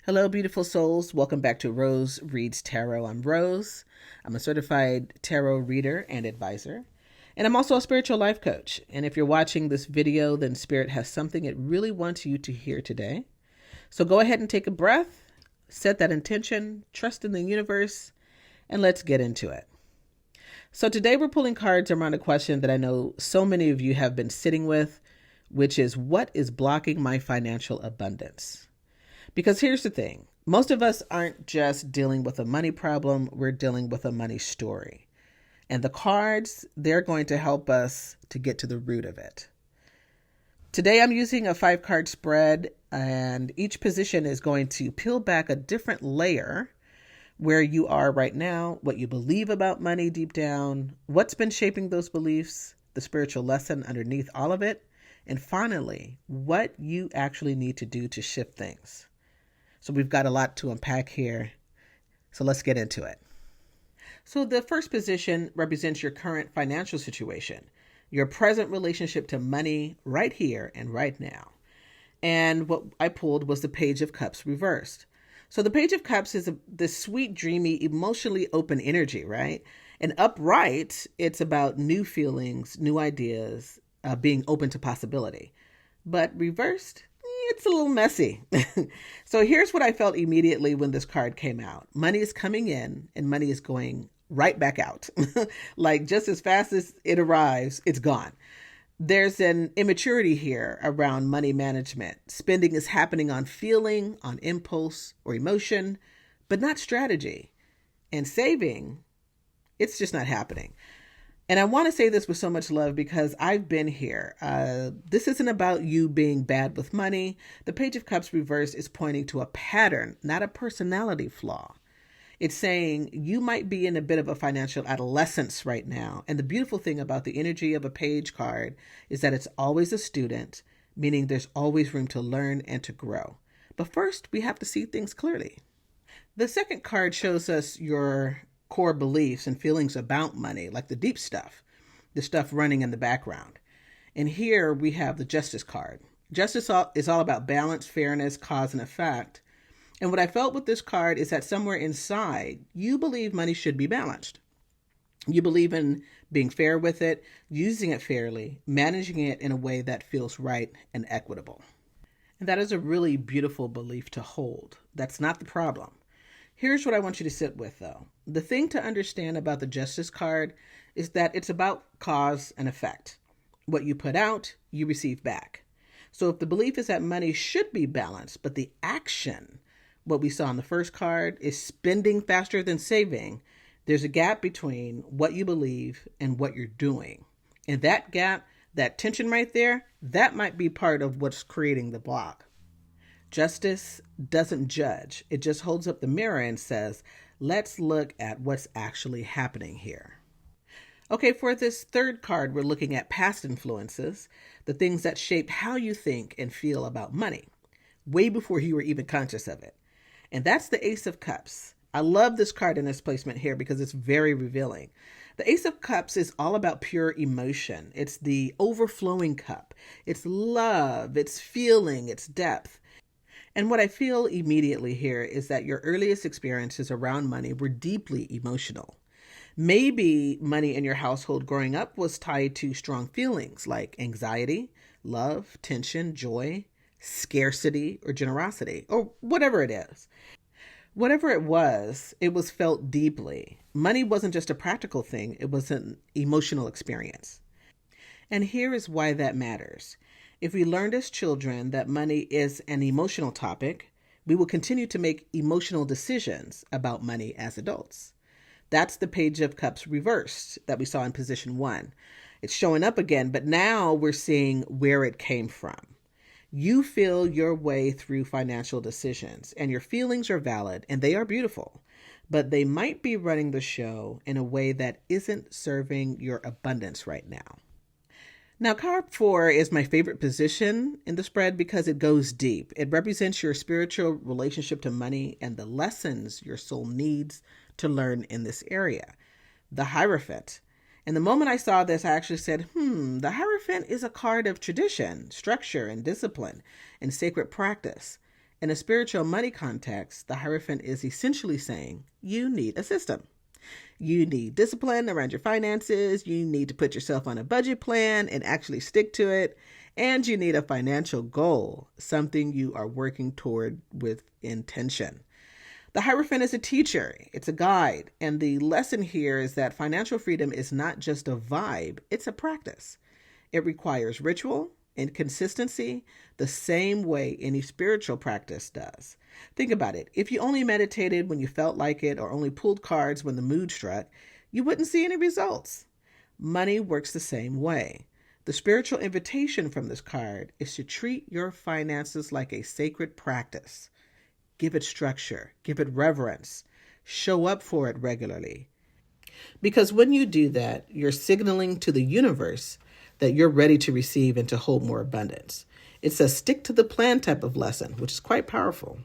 Hello, beautiful souls. Welcome back to Rose Reads Tarot. I'm Rose. I'm a certified tarot reader and advisor, and I'm also a spiritual life coach. And if you're watching this video, then Spirit has something it really wants you to hear today. So go ahead and take a breath, set that intention, trust in the universe, and let's get into it. So today we're pulling cards around a question that I know so many of you have been sitting with, which is, what is blocking my financial abundance? Because here's the thing, most of us aren't just dealing with a money problem, we're dealing with a money story. And the cards, they're going to help us to get to the root of it. Today I'm using a 5-card spread, and each position is going to peel back a different layer where you are right now, what you believe about money deep down, what's been shaping those beliefs, the spiritual lesson underneath all of it, and finally, what you actually need to do to shift things. So we've got a lot to unpack here. So let's get into it. So the first position represents your current financial situation, your present relationship to money right here and right now. And what I pulled was the Page of Cups reversed. So the Page of Cups is this sweet, dreamy, emotionally open energy, right? And upright, it's about new feelings, new ideas, being open to possibility. But reversed, it's a little messy. So here's what I felt immediately when this card came out. Money is coming in and money is going right back out. Like just as fast as it arrives, it's gone. There's an immaturity here around money management. Spending is happening on feeling, on impulse or emotion, but not strategy. And saving, it's just not happening. And I want to say this with so much love because I've been here. This isn't about you being bad with money. The Page of Cups reversed is pointing to a pattern, not a personality flaw. It's saying you might be in a bit of a financial adolescence right now. And the beautiful thing about the energy of a page card is that it's always a student, meaning there's always room to learn and to grow. But first, we have to see things clearly. The second card shows us your core beliefs and feelings about money, like the deep stuff, the stuff running in the background. And here we have the Justice card. Justice is all about balance, fairness, cause, and effect. And what I felt with this card is that somewhere inside, you believe money should be balanced. You believe in being fair with it, using it fairly, managing it in a way that feels right and equitable. And that is a really beautiful belief to hold. That's not the problem. Here's what I want you to sit with, though. The thing to understand about the Justice card is that it's about cause and effect. What you put out, you receive back. So if the belief is that money should be balanced, but the action, what we saw in the first card, is spending faster than saving, there's a gap between what you believe and what you're doing. And that gap, that tension right there, that might be part of what's creating the block. Justice doesn't judge. It just holds up the mirror and says, let's look at what's actually happening here. Okay, for this third card, we're looking at past influences, the things that shaped how you think and feel about money, way before you were even conscious of it. And that's the Ace of Cups. I love this card in this placement here because it's very revealing. The Ace of Cups is all about pure emotion. It's the overflowing cup. It's love, it's feeling, it's depth. And what I feel immediately here is that your earliest experiences around money were deeply emotional. Maybe money in your household growing up was tied to strong feelings like anxiety, love, tension, joy, scarcity, or generosity, or whatever it is. Whatever it was felt deeply. Money wasn't just a practical thing, it was an emotional experience. And here is why that matters. If we learned as children that money is an emotional topic, we will continue to make emotional decisions about money as adults. That's the Page of Cups reversed that we saw in position 1. It's showing up again, but now we're seeing where it came from. You feel your way through financial decisions, and your feelings are valid and they are beautiful, but they might be running the show in a way that isn't serving your abundance right now. Now, card 4 is my favorite position in the spread because it goes deep. It represents your spiritual relationship to money and the lessons your soul needs to learn in this area. The Hierophant. And the moment I saw this, I actually said, the Hierophant is a card of tradition, structure, and discipline, and sacred practice. In a spiritual money context, the Hierophant is essentially saying you need a system. You need discipline around your finances. You need to put yourself on a budget plan and actually stick to it. And you need a financial goal, something you are working toward with intention. The Hierophant is a teacher. It's a guide. And the lesson here is that financial freedom is not just a vibe, it's a practice. It requires ritual and consistency the same way any spiritual practice does. Think about it. If you only meditated when you felt like it or only pulled cards when the mood struck, you wouldn't see any results. Money works the same way. The spiritual invitation from this card is to treat your finances like a sacred practice. Give it structure, give it reverence, show up for it regularly. Because when you do that, you're signaling to the universe that you're ready to receive and to hold more abundance. It's a stick to the plan type of lesson, which is quite powerful.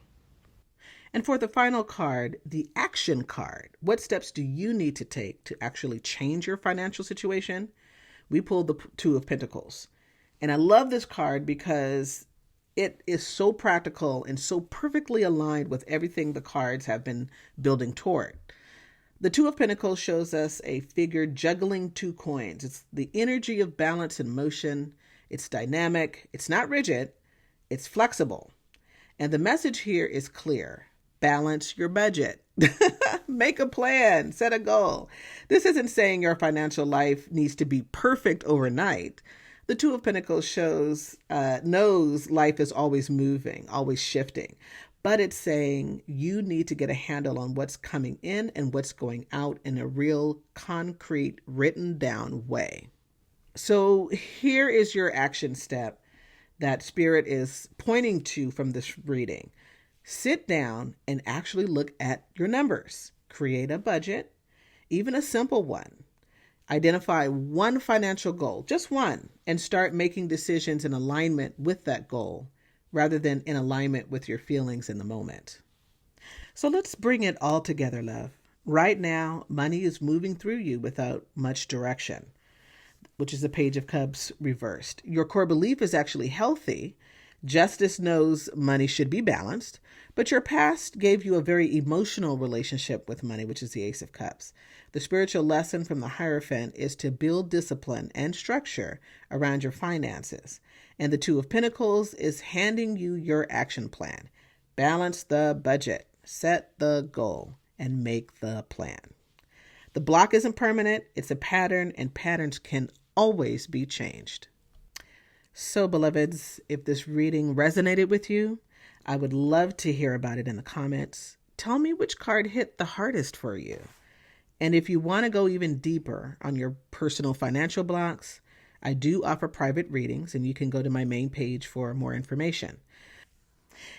And for the final card, the action card, what steps do you need to take to actually change your financial situation? We pulled the Two of Pentacles. And I love this card because it is so practical and so perfectly aligned with everything the cards have been building toward. The Two of Pentacles shows us a figure juggling two coins. It's the energy of balance and motion. It's dynamic. It's not rigid. It's flexible. And the message here is clear. Balance your budget. Make a plan. Set a goal. This isn't saying your financial life needs to be perfect overnight. The Two of Pentacles knows life is always moving, always shifting. But it's saying you need to get a handle on what's coming in and what's going out in a real, concrete, written down way. So here is your action step that Spirit is pointing to from this reading. Sit down and actually look at your numbers. Create a budget, even a simple one. Identify one financial goal, just one, and start making decisions in alignment with that goal, rather than in alignment with your feelings in the moment. So let's bring it all together, love. Right now, money is moving through you without much direction, which is the Page of Cups reversed. Your core belief is actually healthy. Justice knows money should be balanced, but your past gave you a very emotional relationship with money, which is the Ace of Cups. The spiritual lesson from the Hierophant is to build discipline and structure around your finances. And the Two of Pentacles is handing you your action plan. Balance the budget, set the goal, and make the plan. The block isn't permanent, it's a pattern, and patterns can always be changed. So, beloveds, if this reading resonated with you, I would love to hear about it in the comments. Tell me which card hit the hardest for you. And if you want to go even deeper on your personal financial blocks, I do offer private readings, and you can go to my main page for more information.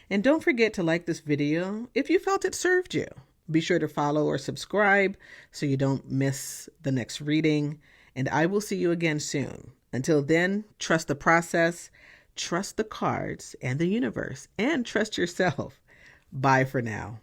And don't forget to like this video if you felt it served you. Be sure to follow or subscribe so you don't miss the next reading. And I will see you again soon. Until then, trust the process, trust the cards and the universe, and trust yourself. Bye for now.